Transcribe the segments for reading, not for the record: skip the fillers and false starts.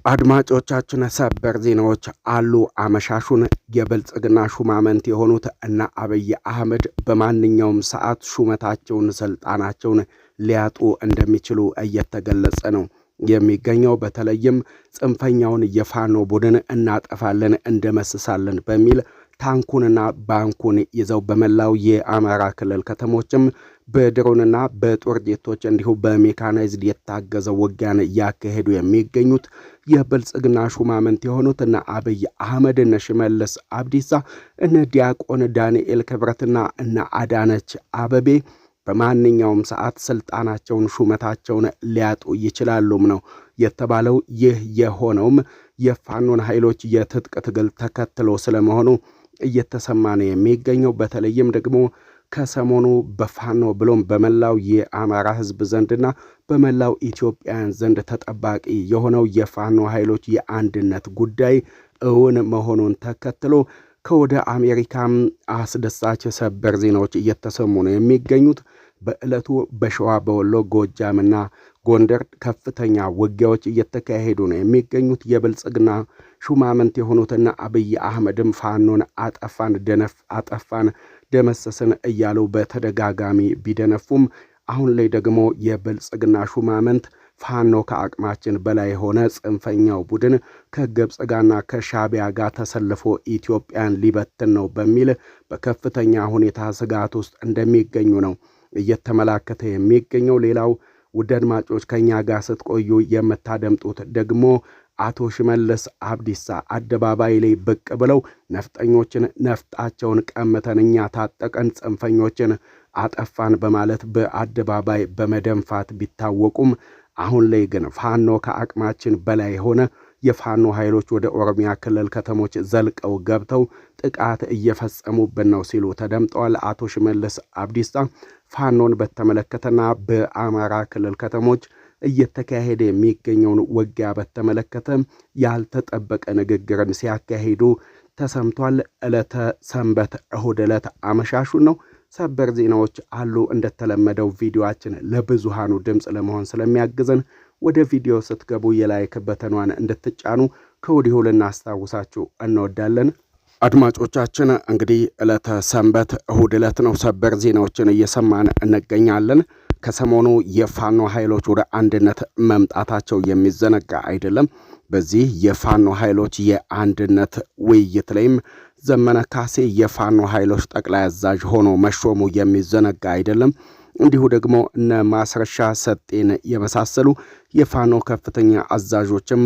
አድማጮቻችን ሰበር ዜናዎች አሉ። አመሻሹን የብልጽግና ሹማምንት የሆኑት እና አብይ አህመድ በማንኛውም ሰዓት ሹመታቸውን ስልጣናቸውን ሊያጡ እንደሚችሉ እየተገለጸ ነው የሚገኘው። በተለይም ጽንፈኛውን የፋኖ ቡድን እናጠፋለን እንደመስሳለን በሚል ታንኩንና ባንኩን ይዘው በመላው የአማራ ክልል ከተሞችም በድሮንና በጦር ጄቶች እንዲሁም በሜካናይዝድ የታገዘ ውጊያን ያካሄዱ የሚገኙት የብልጽግና ሹማምንት የሆኑት እና አብይ አህመድ እነ ሽመልስ አብዲሳ እነ ዲያቆን ዳንኤል ክብረትና እና አዳነች አበቤ በማንኛውም ሰዓት ስልጣናቸውን ሹመታቸውን ሊያጡ ይችላሉም ነው የተባለው። ይህ የሆነውም የፋኖን ኃይሎች የትጥቅ ትግል ተከትሎ ስለመሆኑ እየተሰማ ነው የሚገኘው። በተለይም ደግሞ ከሰሞኑ በፋኖ ብሎም በመላው የአማራ ሕዝብ ዘንድና በመላው ኢትዮጵያውያን ዘንድ ተጠባቂ የሆነው የፋኖ ኃይሎች የአንድነት ጉዳይ እውን መሆኑን ተከትሎ ከወደ አሜሪካም አስደሳች ሰበር ዜናዎች እየተሰሙ ነው የሚገኙት። በዕለቱ በሸዋ በወሎ ጎጃምና ጎንደር ከፍተኛ ውጊያዎች እየተካሄዱ ነው የሚገኙት። የብልጽግና ሹማምንት የሆኑትና አብይ አህመድም ፋኖን አጠፋን ደመሰስን እያሉ በተደጋጋሚ ቢደነፉም አሁን ላይ ደግሞ የብልጽግና ሹማምንት ፋኖ ከአቅማችን በላይ ሆነ፣ ጽንፈኛው ቡድን ከግብጽ ጋርና ከሻቢያ ጋር ተሰልፎ ኢትዮጵያን ሊበትን ነው በሚል በከፍተኛ ሁኔታ ስጋት ውስጥ እንደሚገኙ ነው እየተመላከተ የሚገኘው። ሌላው ውድ አድማጮች ከኛ ጋር ስትቆዩ የምታደምጡት ደግሞ አቶ ሽመልስ አብዲሳ አደባባይ ላይ ብቅ ብለው ነፍጠኞችን ነፍጣቸውን ቀምተን እኛ ታጠቀን ጽንፈኞችን አጠፋን በማለት በአደባባይ በመደንፋት ቢታወቁም አሁን ላይ ግን ፋኖ ከአቅማችን በላይ ሆነ፣ የፋኖ ኃይሎች ወደ ኦሮሚያ ክልል ከተሞች ዘልቀው ገብተው ጥቃት እየፈጸሙብን ነው ሲሉ ተደምጠዋል። አቶ ሽመልስ አብዲሳ ፋኖን በተመለከተና በአማራ ክልል ከተሞች እየተካሄደ የሚገኘውን ውጊያ በተመለከተ ያልተጠበቀ ንግግርን ሲያካሂዱ ተሰምቷል። ዕለተ ሰንበት እሁድ ዕለት አመሻሹን ነው። ሰበር ዜናዎች አሉ። እንደተለመደው ቪዲዮአችን ለብዙሃኑ ድምፅ ለመሆን ስለሚያግዘን ወደ ቪዲዮ ስትገቡ የላይክ በተኗን እንድትጫኑ ከወዲሁ ልናስታውሳችሁ እንወዳለን። አድማጮቻችን እንግዲህ ዕለተ ሰንበት እሁድ ዕለት ነው። ሰበር ዜናዎችን እየሰማን እንገኛለን። ከሰሞኑ የፋኖ ኃይሎች ወደ አንድነት መምጣታቸው የሚዘነጋ አይደለም። በዚህ የፋኖ ኃይሎች የአንድነት ውይይት ላይም ዘመነ ካሴ የፋኖ ኃይሎች ጠቅላይ አዛዥ ሆኖ መሾሙ የሚዘነጋ አይደለም። እንዲሁ ደግሞ እነ ማስረሻ ሰጤን የመሳሰሉ የፋኖ ከፍተኛ አዛዦችም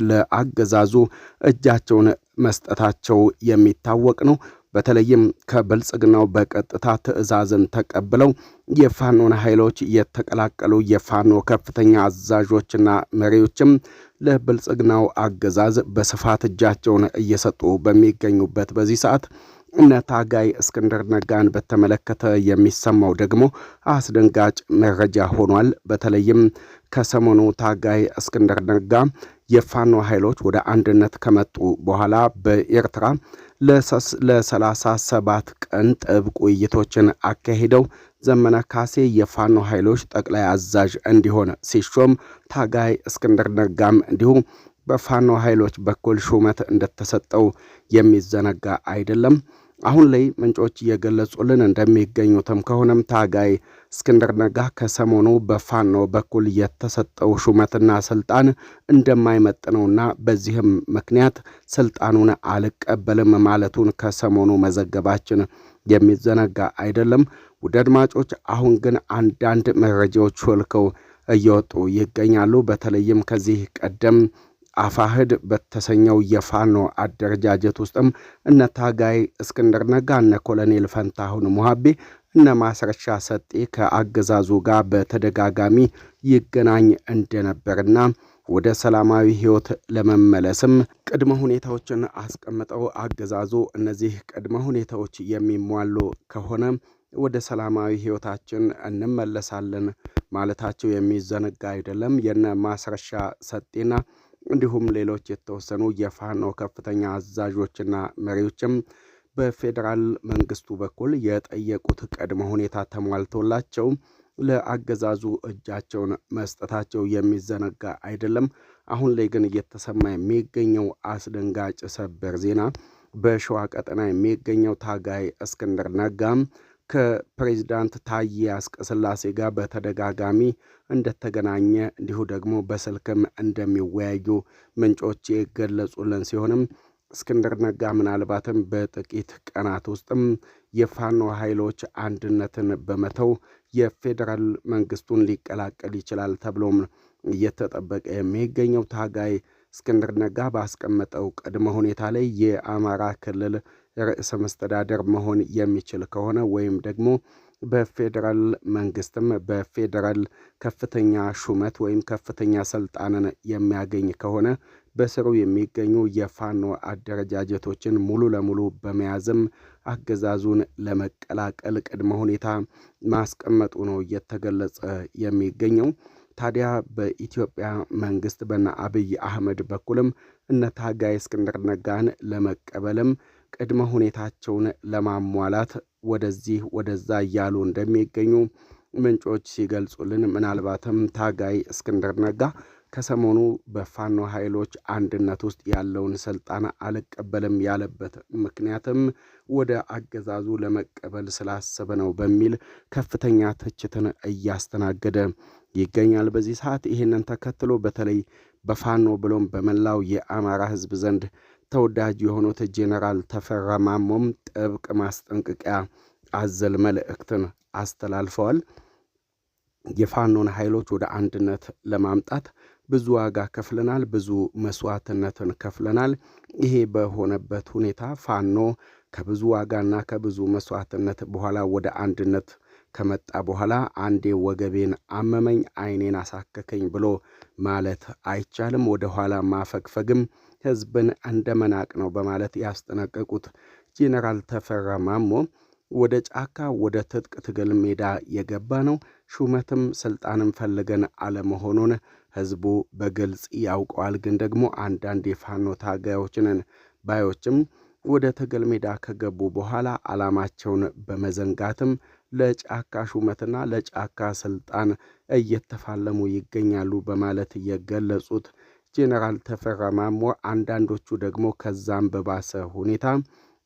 ለአገዛዙ እጃቸውን መስጠታቸው የሚታወቅ ነው። በተለይም ከብልጽግናው በቀጥታ ትዕዛዝን ተቀብለው የፋኖን ኃይሎች የተቀላቀሉ የፋኖ ከፍተኛ አዛዦችና መሪዎችም ለብልጽግናው አገዛዝ በስፋት እጃቸውን እየሰጡ በሚገኙበት በዚህ ሰዓት እነ ታጋይ እስክንድር ነጋን በተመለከተ የሚሰማው ደግሞ አስደንጋጭ መረጃ ሆኗል። በተለይም ከሰሞኑ ታጋይ እስክንድር ነጋ የፋኖ ኃይሎች ወደ አንድነት ከመጡ በኋላ በኤርትራ ለ37 ቀን ጥብቅ ውይይቶችን አካሂደው ዘመነ ካሴ የፋኖ ኃይሎች ጠቅላይ አዛዥ እንዲሆን ሲሾም ታጋይ እስክንድር ነጋም እንዲሁ በፋኖ ኃይሎች በኩል ሹመት እንደተሰጠው የሚዘነጋ አይደለም። አሁን ላይ ምንጮች እየገለጹልን እንደሚገኙትም ከሆነም ታጋይ እስክንድር ነጋ ከሰሞኑ በፋኖ በኩል የተሰጠው ሹመትና ስልጣን እንደማይመጥነውና በዚህም ምክንያት ስልጣኑን አልቀበልም ማለቱን ከሰሞኑ መዘገባችን የሚዘነጋ አይደለም። ውድ አድማጮች አሁን ግን አንዳንድ መረጃዎች ሾልከው እየወጡ ይገኛሉ። በተለይም ከዚህ ቀደም አፋህድ በተሰኘው የፋኖ አደረጃጀት ውስጥም እነ ታጋይ እስክንድር ነጋ እነ ኮሎኔል ፈንታሁን ሙሃቤ እነ ማስረሻ ሰጤ ከአገዛዙ ጋር በተደጋጋሚ ይገናኝ እንደነበርና ወደ ሰላማዊ ሕይወት ለመመለስም ቅድመ ሁኔታዎችን አስቀምጠው አገዛዙ እነዚህ ቅድመ ሁኔታዎች የሚሟሉ ከሆነ ወደ ሰላማዊ ሕይወታችን እንመለሳለን ማለታቸው የሚዘነጋ አይደለም። የነ ማስረሻ ሰጤና እንዲሁም ሌሎች የተወሰኑ የፋኖ ከፍተኛ አዛዦችና መሪዎችም በፌዴራል መንግስቱ በኩል የጠየቁት ቅድመ ሁኔታ ተሟልቶላቸው ለአገዛዙ እጃቸውን መስጠታቸው የሚዘነጋ አይደለም። አሁን ላይ ግን እየተሰማ የሚገኘው አስደንጋጭ ሰበር ዜና በሸዋ ቀጠና የሚገኘው ታጋይ እስክንድር ነጋም ከፕሬዝዳንት ታዬ አጽቀሥላሴ ጋር በተደጋጋሚ እንደተገናኘ እንዲሁ ደግሞ በስልክም እንደሚወያዩ ምንጮች የገለጹልን ሲሆንም እስክንድር ነጋ ምናልባትም በጥቂት ቀናት ውስጥም የፋኖ ኃይሎች አንድነትን በመተው የፌዴራል መንግስቱን ሊቀላቀል ይችላል ተብሎም እየተጠበቀ የሚገኘው ታጋይ እስክንድር ነጋ ባስቀመጠው ቅድመ ሁኔታ ላይ የአማራ ክልል ርዕሰ መስተዳደር መሆን የሚችል ከሆነ ወይም ደግሞ በፌዴራል መንግስትም በፌዴራል ከፍተኛ ሹመት ወይም ከፍተኛ ስልጣንን የሚያገኝ ከሆነ በስሩ የሚገኙ የፋኖ አደረጃጀቶችን ሙሉ ለሙሉ በመያዝም አገዛዙን ለመቀላቀል ቅድመ ሁኔታ ማስቀመጡ ነው እየተገለጸ የሚገኘው። ታዲያ በኢትዮጵያ መንግስት በነ አብይ አህመድ በኩልም እነ ታጋይ እስክንድር ነጋን ለመቀበልም ቅድመ ሁኔታቸውን ለማሟላት ወደዚህ ወደዛ እያሉ እንደሚገኙ ምንጮች ሲገልጹልን፣ ምናልባትም ታጋይ እስክንድር ነጋ ከሰሞኑ በፋኖ ኃይሎች አንድነት ውስጥ ያለውን ስልጣን አልቀበልም ያለበት ምክንያትም ወደ አገዛዙ ለመቀበል ስላሰበ ነው በሚል ከፍተኛ ትችትን እያስተናገደ ይገኛል። በዚህ ሰዓት ይህንን ተከትሎ በተለይ በፋኖ ብሎም በመላው የአማራ ሕዝብ ዘንድ ተወዳጅ የሆኑት ጄኔራል ተፈራ ማሞም ጥብቅ ማስጠንቀቂያ አዘል መልእክትን አስተላልፈዋል። የፋኖን ኃይሎች ወደ አንድነት ለማምጣት ብዙ ዋጋ ከፍለናል፣ ብዙ መስዋዕትነትን ከፍለናል። ይሄ በሆነበት ሁኔታ ፋኖ ከብዙ ዋጋና ከብዙ መስዋዕትነት በኋላ ወደ አንድነት ከመጣ በኋላ አንዴ ወገቤን አመመኝ ዓይኔን አሳከከኝ ብሎ ማለት አይቻልም። ወደ ኋላ ማፈግፈግም ህዝብን እንደመናቅ ነው በማለት ያስጠነቀቁት ጄኔራል ተፈራ ማሞ ወደ ጫካ ወደ ትጥቅ ትግል ሜዳ የገባ ነው ሹመትም ስልጣንም ፈልገን አለመሆኑን ህዝቡ በግልጽ ያውቀዋል። ግን ደግሞ አንዳንድ የፋኖ ታጋዮችንን ባዮችም ወደ ትግል ሜዳ ከገቡ በኋላ ዓላማቸውን በመዘንጋትም ለጫካ ሹመትና ለጫካ ስልጣን እየተፋለሙ ይገኛሉ በማለት የገለጹት ጄኔራል ተፈራ ማሞ አንዳንዶቹ ደግሞ ከዛም በባሰ ሁኔታ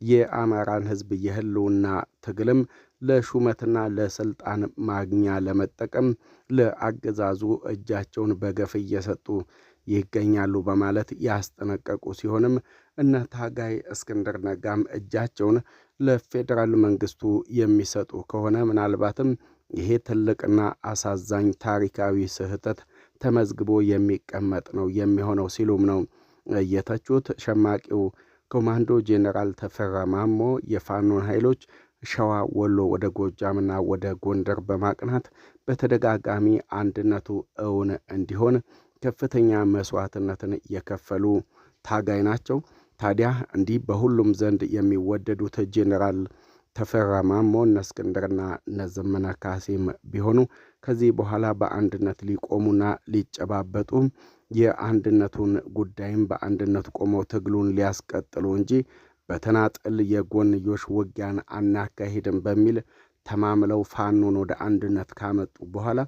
የአማራን ህዝብ የህልውና ትግልም ለሹመትና ለስልጣን ማግኛ ለመጠቀም ለአገዛዙ እጃቸውን በገፍ እየሰጡ ይገኛሉ በማለት ያስጠነቀቁ ሲሆንም እነ ታጋይ እስክንድር ነጋም እጃቸውን ለፌዴራል መንግስቱ የሚሰጡ ከሆነ ምናልባትም ይሄ ትልቅና አሳዛኝ ታሪካዊ ስህተት ተመዝግቦ የሚቀመጥ ነው የሚሆነው ሲሉም ነው የተቹት። ሸማቂው ኮማንዶ ጄኔራል ተፈራ ማሞ የፋኖን ኃይሎች ሸዋ፣ ወሎ፣ ወደ ጎጃምና ወደ ጎንደር በማቅናት በተደጋጋሚ አንድነቱ እውን እንዲሆን ከፍተኛ መስዋዕትነትን የከፈሉ ታጋይ ናቸው። ታዲያ እንዲህ በሁሉም ዘንድ የሚወደዱት ጄኔራል ተፈራ ማሞ እነ እስክንድርና እነ ዘመነ ካሴም ቢሆኑ ከዚህ በኋላ በአንድነት ሊቆሙና ሊጨባበጡ የአንድነቱን ጉዳይም በአንድነት ቆመው ትግሉን ሊያስቀጥሉ እንጂ በተናጠል የጎንዮሽ ውጊያን አናካሂድም በሚል ተማምለው ፋኖን ወደ አንድነት ካመጡ በኋላ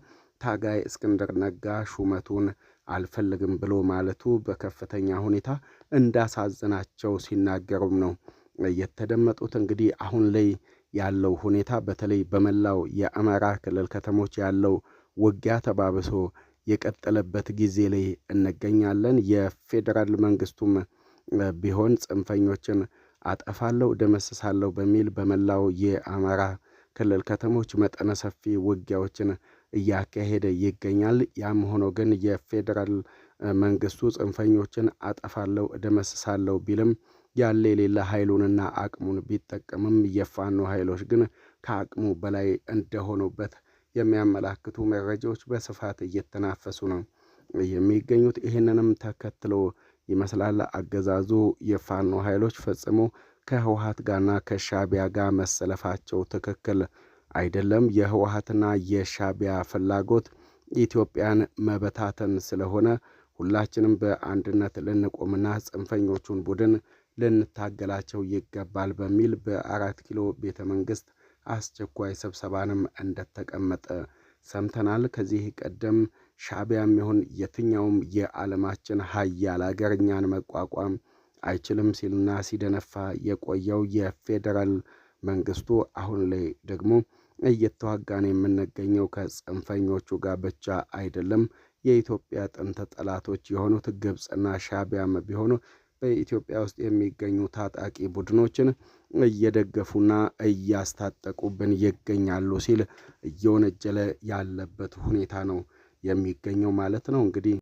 ታጋይ እስክንድር ነጋ ሹመቱን አልፈልግም ብሎ ማለቱ በከፍተኛ ሁኔታ እንዳሳዘናቸው ሲናገሩም ነው የተደመጡት። እንግዲህ አሁን ላይ ያለው ሁኔታ በተለይ በመላው የአማራ ክልል ከተሞች ያለው ውጊያ ተባብሶ የቀጠለበት ጊዜ ላይ እንገኛለን። የፌዴራል መንግስቱም ቢሆን ጽንፈኞችን አጠፋለሁ ደመስሳለሁ በሚል በመላው የአማራ ክልል ከተሞች መጠነ ሰፊ ውጊያዎችን እያካሄደ ይገኛል። ያም ሆኖ ግን የፌዴራል መንግስቱ ጽንፈኞችን አጠፋለሁ ደመስሳለሁ ቢልም ያለ የሌለ ኃይሉንና አቅሙን ቢጠቀምም የፋኖ ኃይሎች ግን ከአቅሙ በላይ እንደሆኑበት የሚያመላክቱ መረጃዎች በስፋት እየተናፈሱ ነው የሚገኙት። ይህንንም ተከትሎ ይመስላል አገዛዙ የፋኖ ኃይሎች ፈጽሞ ከህወሓት ጋርና ከሻቢያ ጋር መሰለፋቸው ትክክል አይደለም። የህወሓትና የሻቢያ ፍላጎት ኢትዮጵያን መበታተን ስለሆነ ሁላችንም በአንድነት ልንቆምና ጽንፈኞቹን ቡድን ልንታገላቸው ይገባል በሚል በ4 ኪሎ ቤተ መንግስት አስቸኳይ ስብሰባንም እንደተቀመጠ ሰምተናል። ከዚህ ቀደም ሻዕቢያም ይሁን የትኛውም የዓለማችን ሀያል ሀገር እኛን መቋቋም አይችልም ሲልና ሲደነፋ የቆየው የፌዴራል መንግስቱ አሁን ላይ ደግሞ እየተዋጋን የምንገኘው ከጽንፈኞቹ ጋር ብቻ አይደለም። የኢትዮጵያ ጥንት ጠላቶች የሆኑት ግብፅና ሻዕቢያም ቢሆኑ በኢትዮጵያ ውስጥ የሚገኙ ታጣቂ ቡድኖችን እየደገፉና እያስታጠቁብን ይገኛሉ ሲል እየወነጀለ ያለበት ሁኔታ ነው የሚገኘው ማለት ነው። እንግዲህ